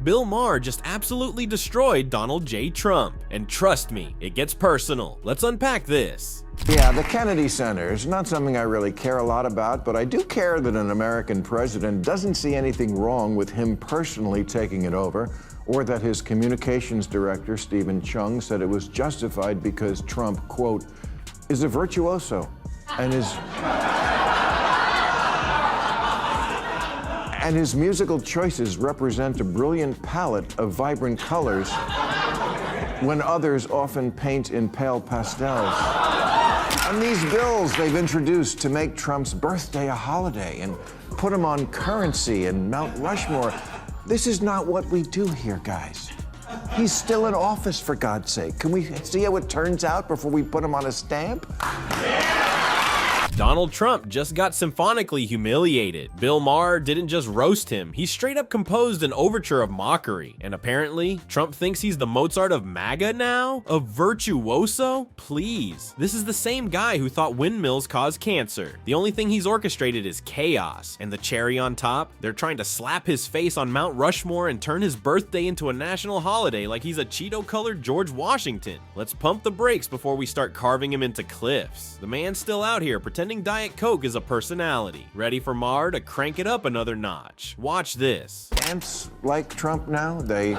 Bill Maher just absolutely destroyed Donald J. Trump. And trust me, it gets personal. Let's unpack this. Yeah, the Kennedy Center is not something I really care a lot about, but I do care that an American president doesn't see anything wrong with him personally taking it over, or that his communications director, Stephen Chung, said it was justified because Trump, quote, is a virtuoso and his musical choices represent a brilliant palette of vibrant colors when others often paint in pale pastels. And these bills they've introduced to make Trump's birthday a holiday and put him on currency and Mount Rushmore, this is not what we do here, guys. He's still in office, for God's sake. Can we see how it turns out before we put him on a stamp? Donald Trump just got symphonically humiliated. Bill Maher didn't just roast him, he straight up composed an overture of mockery. And apparently, Trump thinks he's the Mozart of MAGA now? A virtuoso? Please. This is the same guy who thought windmills cause cancer. The only thing he's orchestrated is chaos. And the cherry on top? They're trying to slap his face on Mount Rushmore and turn his birthday into a national holiday like he's a Cheeto-colored George Washington. Let's pump the brakes before we start carving him into cliffs. The man's still out here pretending Diet Coke is a personality. Ready for Maher to crank it up another notch. Watch this. Dance like Trump now? They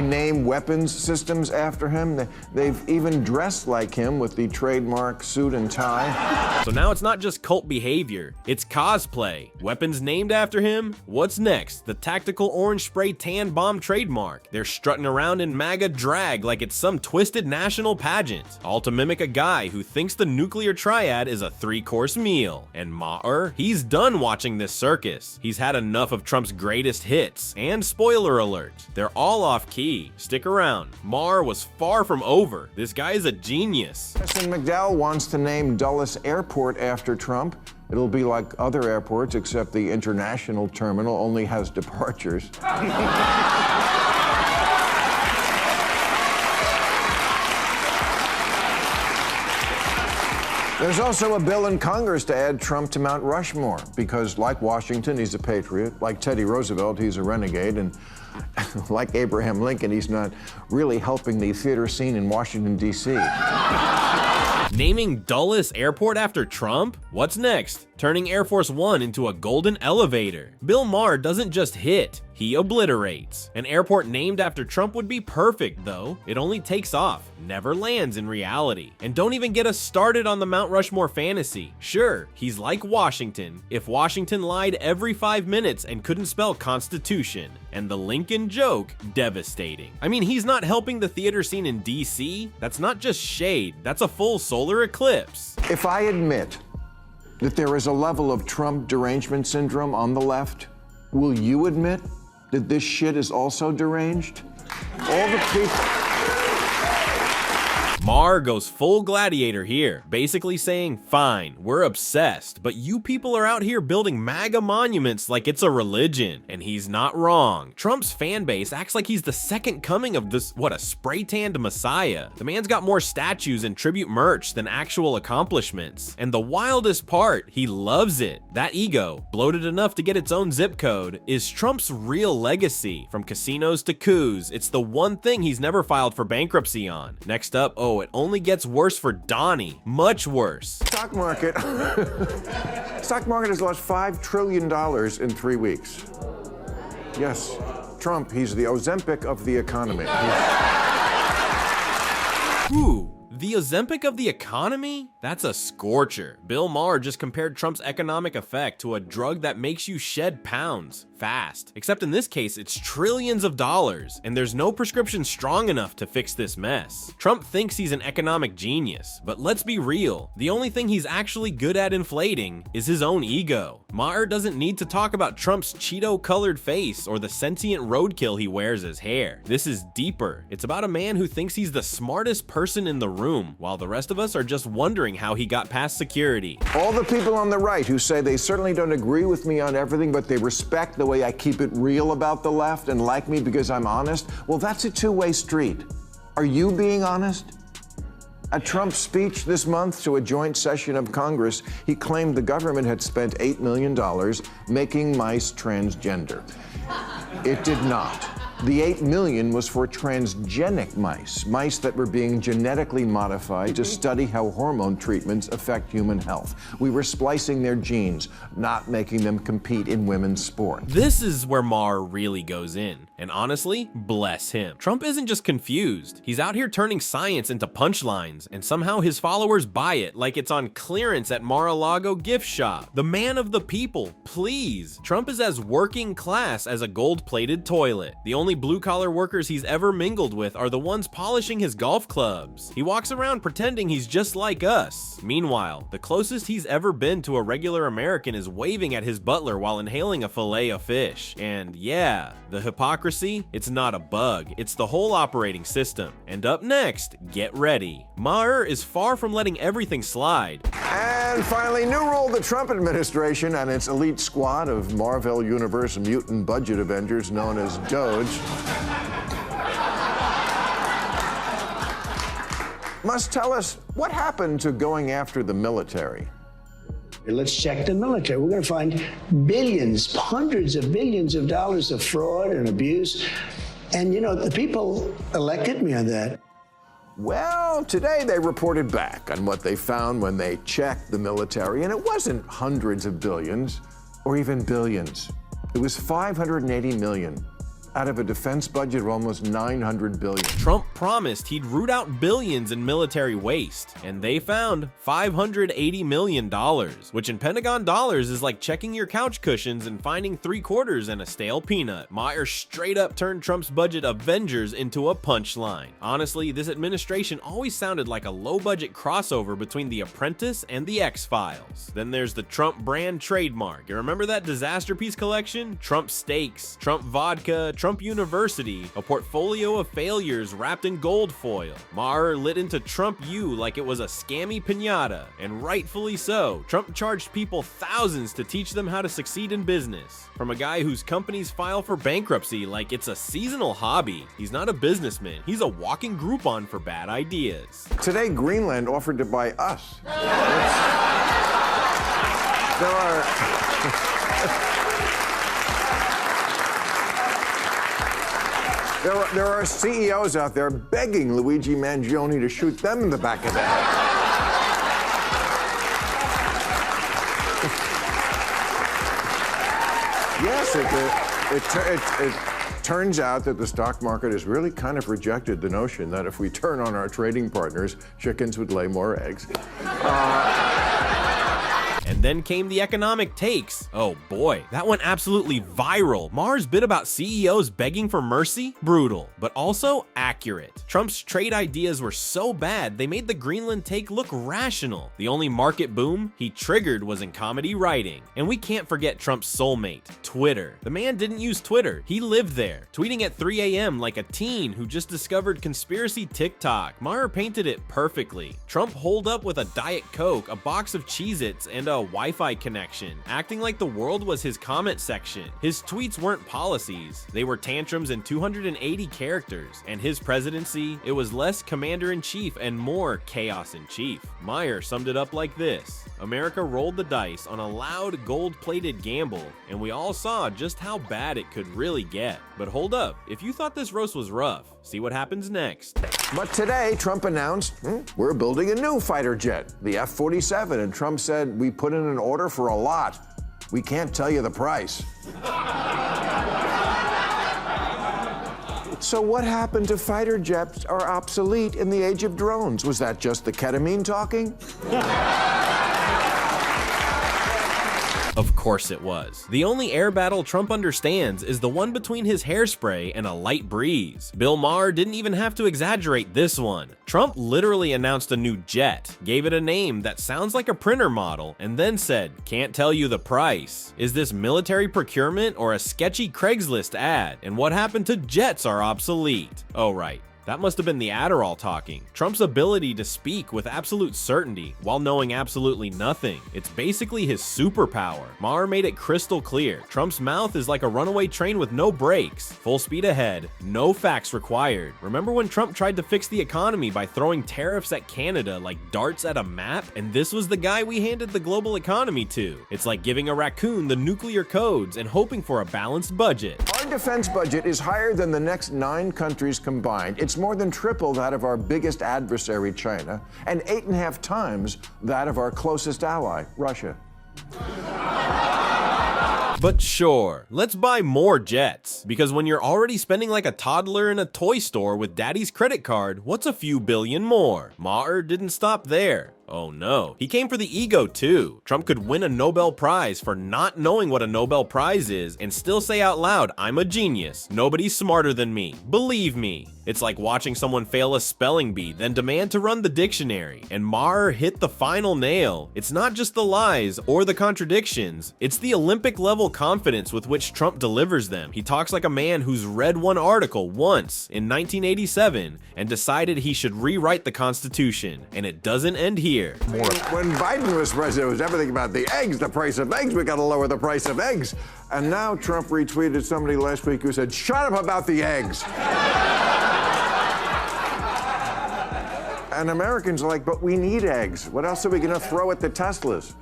name weapons systems after him. They've even dressed like him with the trademark suit and tie. So now it's not just cult behavior, it's cosplay. Weapons named after him? What's next? The tactical orange spray tan bomb trademark. They're strutting around in MAGA drag like it's some twisted national pageant, all to mimic a guy who thinks the nuclear triad is a 3-course meal. And Maher, he's done watching this circus. He's had enough of Trump's greatest hits. And spoiler alert, they're all off key. Stick around. Maher was far from over. This guy is a genius. President McDowell wants to name Dulles Airport after Trump. It'll be like other airports, except the international terminal only has departures. There's also a bill in Congress to add Trump to Mount Rushmore, because like Washington, he's a patriot. Like Teddy Roosevelt, he's a renegade. And like Abraham Lincoln, he's not really helping the theater scene in Washington, D.C. Naming Dulles Airport after Trump? What's next? Turning Air Force One into a golden elevator. Bill Maher doesn't just hit, he obliterates. An airport named after Trump would be perfect, though. It only takes off, never lands in reality. And don't even get us started on the Mount Rushmore fantasy. Sure, he's like Washington, if Washington lied every 5 minutes and couldn't spell Constitution. And the Lincoln joke, devastating. I mean, he's not helping the theater scene in DC. That's not just shade, that's a full solar eclipse. If I admit that there is a level of Trump derangement syndrome on the left, will you admit that this shit is also deranged? All the people... Maher goes full gladiator here, basically saying, fine, we're obsessed, but you people are out here building MAGA monuments like it's a religion. And he's not wrong. Trump's fan base acts like he's the second coming of this, a spray-tanned messiah. The man's got more statues and tribute merch than actual accomplishments. And the wildest part, he loves it. That ego, bloated enough to get its own zip code, is Trump's real legacy. From casinos to coups, it's the one thing he's never filed for bankruptcy on. Next up, it only gets worse for Donnie. Much worse. Stock market has lost $5 trillion in 3 weeks. Yes, Trump, he's the Ozempic of the economy. Ooh. The Ozempic of the economy? That's a scorcher. Bill Maher just compared Trump's economic effect to a drug that makes you shed pounds fast. Except in this case, it's trillions of dollars, and there's no prescription strong enough to fix this mess. Trump thinks he's an economic genius, but let's be real. The only thing he's actually good at inflating is his own ego. Maher doesn't need to talk about Trump's Cheeto-colored face or the sentient roadkill he wears as hair. This is deeper. It's about a man who thinks he's the smartest person in the room, while the rest of us are just wondering how he got past security. All the people on the right who say they certainly don't agree with me on everything, but they respect the way I keep it real about the left and like me because I'm honest, well, that's a two-way street. Are you being honest? At Trump's speech this month to a joint session of Congress, he claimed the government had spent $8 million making mice transgender. It did not. The $8 million was for transgenic mice, mice that were being genetically modified to study how hormone treatments affect human health. We were splicing their genes, not making them compete in women's sport. This is where Maher really goes in. And honestly, bless him. Trump isn't just confused. He's out here turning science into punchlines, and somehow his followers buy it like it's on clearance at Mar-a-Lago gift shop. The man of the people, please. Trump is as working class as a gold-plated toilet. The only blue-collar workers he's ever mingled with are the ones polishing his golf clubs. He walks around pretending he's just like us. Meanwhile, the closest he's ever been to a regular American is waving at his butler while inhaling a fillet of fish. And yeah, the hypocrisy, it's not a bug, it's the whole operating system. And up next, get ready. Maher is far from letting everything slide. And finally, new rule: the Trump administration and its elite squad of Marvel Universe mutant budget Avengers known as Doge must tell us what happened to going after the military. Let's check the military. We're going to find billions, hundreds of billions of dollars of fraud and abuse. And, you know, the people elected me on that. Well, today they reported back on what they found when they checked the military, and it wasn't hundreds of billions or even billions. It was 580 million out of a defense budget of almost 900 billion. Trump promised he'd root out billions in military waste, and they found $580 million, which in Pentagon dollars is like checking your couch cushions and finding 3/4 and a stale peanut. Maher straight up turned Trump's budget Avengers into a punchline. Honestly, this administration always sounded like a low-budget crossover between The Apprentice and The X-Files. Then there's the Trump brand trademark. You remember that disaster piece collection? Trump Steaks, Trump Vodka, Trump University, a portfolio of failures wrapped in gold foil. Maher lit into Trump U like it was a scammy piñata, and rightfully so. Trump charged people thousands to teach them how to succeed in business. From a guy whose companies file for bankruptcy like it's a seasonal hobby. He's not a businessman, he's a walking Groupon for bad ideas. Today, Greenland offered to buy us. There are CEOs out there begging Luigi Mangione to shoot them in the back of the head. Yes, it turns out that the stock market has really kind of rejected the notion that if we turn on our trading partners, chickens would lay more eggs. And then came the economic takes. Oh boy, that went absolutely viral. Maher's bit about CEOs begging for mercy? Brutal, but also accurate. Trump's trade ideas were so bad, they made the Greenland take look rational. The only market boom he triggered was in comedy writing. And we can't forget Trump's soulmate, Twitter. The man didn't use Twitter, he lived there, tweeting at 3 a.m. like a teen who just discovered conspiracy TikTok. Maher painted it perfectly. Trump holed up with a Diet Coke, a box of Cheez-Its, and a Wi-Fi connection, acting like the world was his comment section. His tweets weren't policies, they were tantrums in 280 characters, and his presidency, it was less commander-in-chief and more chaos-in-chief. Maher summed it up like this: America rolled the dice on a loud, gold-plated gamble, and we all saw just how bad it could really get. But hold up, if you thought this roast was rough, see what happens next. But today, Trump announced, we're building a new fighter jet, the F-47, and Trump said, we put in an order for a lot. We can't tell you the price. So what happened to fighter jets are obsolete in the age of drones? Was that just the ketamine talking? Of course it was. The only air battle Trump understands is the one between his hairspray and a light breeze. Bill Maher didn't even have to exaggerate this one. Trump literally announced a new jet, gave it a name that sounds like a printer model, and then said, can't tell you the price. Is this military procurement or a sketchy Craigslist ad? And what happened to jets are obsolete? Oh right, That must have been the Adderall talking. Trump's ability to speak with absolute certainty while knowing absolutely nothing. It's basically his superpower. Maher made it crystal clear. Trump's mouth is like a runaway train with no brakes. Full speed ahead, no facts required. Remember when Trump tried to fix the economy by throwing tariffs at Canada like darts at a map? And this was the guy we handed the global economy to. It's like giving a raccoon the nuclear codes and hoping for a balanced budget. Our defense budget is higher than the next 9 countries combined. It's more than triple that of our biggest adversary, China, and 8.5 times that of our closest ally, Russia. But sure, let's buy more jets. Because when you're already spending like a toddler in a toy store with daddy's credit card, what's a few billion more? Maher didn't stop there. Oh no, he came for the ego too. Trump could win a Nobel Prize for not knowing what a Nobel Prize is and still say out loud, "I'm a genius. Nobody's smarter than me. Believe me." It's like watching someone fail a spelling bee, then demand to run the dictionary. And Maher hit the final nail. It's not just the lies or the contradictions, it's the Olympic level confidence with which Trump delivers them. He talks like a man who's read one article once in 1987 and decided he should rewrite the Constitution. And it doesn't end here. When Biden was president, it was everything about the eggs, the price of eggs. We got to lower the price of eggs. And now Trump retweeted somebody last week who said, "Shut up about the eggs." And Americans are like, "But we need eggs. What else are we going to throw at the Teslas?"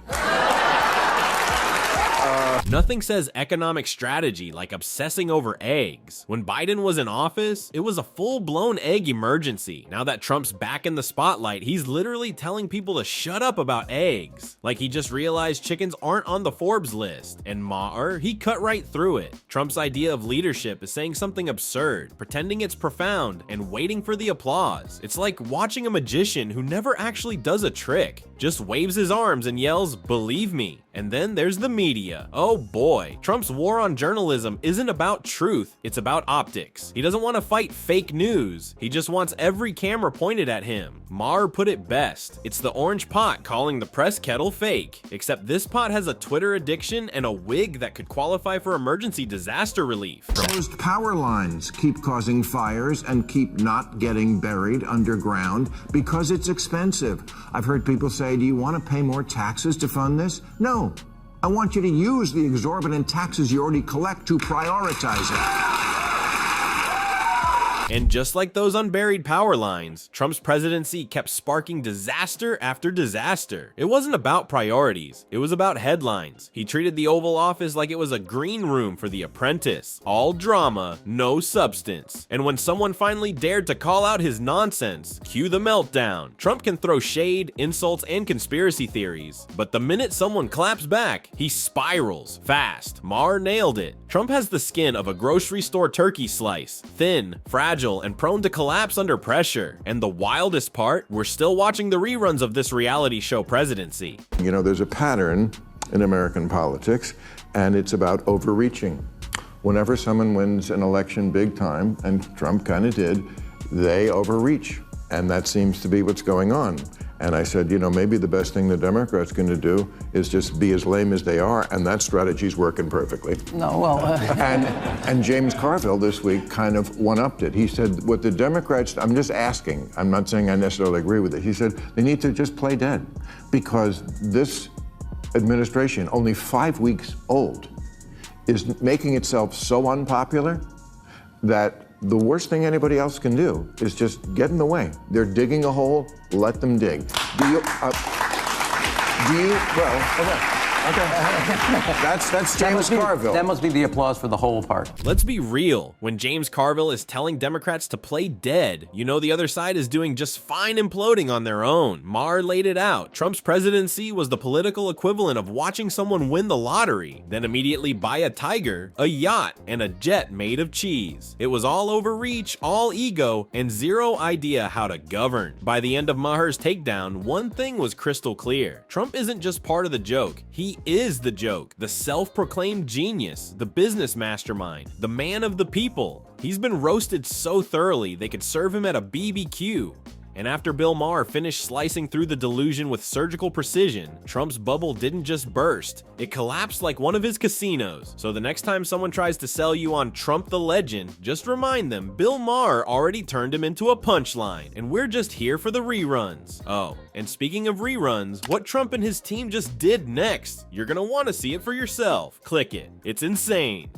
Nothing says economic strategy like obsessing over eggs. When Biden was in office, it was a full-blown egg emergency. Now that Trump's back in the spotlight, he's literally telling people to shut up about eggs. Like he just realized chickens aren't on the Forbes list. And Maher, he cut right through it. Trump's idea of leadership is saying something absurd, pretending it's profound, and waiting for the applause. It's like watching a magician who never actually does a trick, just waves his arms and yells, "Believe me." And then there's the media. Oh boy, Trump's war on journalism isn't about truth, it's about optics. He doesn't want to fight fake news, he just wants every camera pointed at him. Maher put it best, it's the orange pot calling the press kettle fake. Except this pot has a Twitter addiction and a wig that could qualify for emergency disaster relief. Closed power lines keep causing fires and keep not getting buried underground because it's expensive. I've heard people say, "Do you want to pay more taxes to fund this?" No. I want you to use the exorbitant taxes you already collect to prioritize it. And just like those unburied power lines, Trump's presidency kept sparking disaster after disaster. It wasn't about priorities, it was about headlines. He treated the Oval Office like it was a green room for The Apprentice. All drama, no substance. And when someone finally dared to call out his nonsense, cue the meltdown. Trump can throw shade, insults, and conspiracy theories, but the minute someone claps back, he spirals fast. Maher nailed it. Trump has the skin of a grocery store turkey slice, thin, fragile, and prone to collapse under pressure. And the wildest part, we're still watching the reruns of this reality show presidency. You know, there's a pattern in American politics, and it's about overreaching. Whenever someone wins an election big time, and Trump kind of did, they overreach. And that seems to be what's going on. And I said, you know, maybe the best thing the Democrats can do is just be as lame as they are, and that strategy's working perfectly. No, well... And James Carville this week kind of one-upped it. He said, what the Democrats, I'm just asking, I'm not saying I necessarily agree with it. He said, they need to just play dead, because this administration, only 5 weeks old, is making itself so unpopular that the worst thing anybody else can do is just get in the way. They're digging a hole, let them dig. That's James Carville. That must be the applause for the whole part. Let's be real. When James Carville is telling Democrats to play dead, you know the other side is doing just fine imploding on their own. Maher laid it out. Trump's presidency was the political equivalent of watching someone win the lottery, then immediately buy a tiger, a yacht, and a jet made of cheese. It was all overreach, all ego, and zero idea how to govern. By the end of Maher's takedown, one thing was crystal clear. Trump isn't just part of the joke. He is the joke, the self-proclaimed genius, the business mastermind, the man of the people. He's been roasted so thoroughly they could serve him at a BBQ. And after Bill Maher finished slicing through the delusion with surgical precision, Trump's bubble didn't just burst, it collapsed like one of his casinos. So the next time someone tries to sell you on Trump the legend, just remind them Bill Maher already turned him into a punchline, and we're just here for the reruns. Oh, and speaking of reruns, what Trump and his team just did next, you're gonna want to see it for yourself. Click it. It's insane.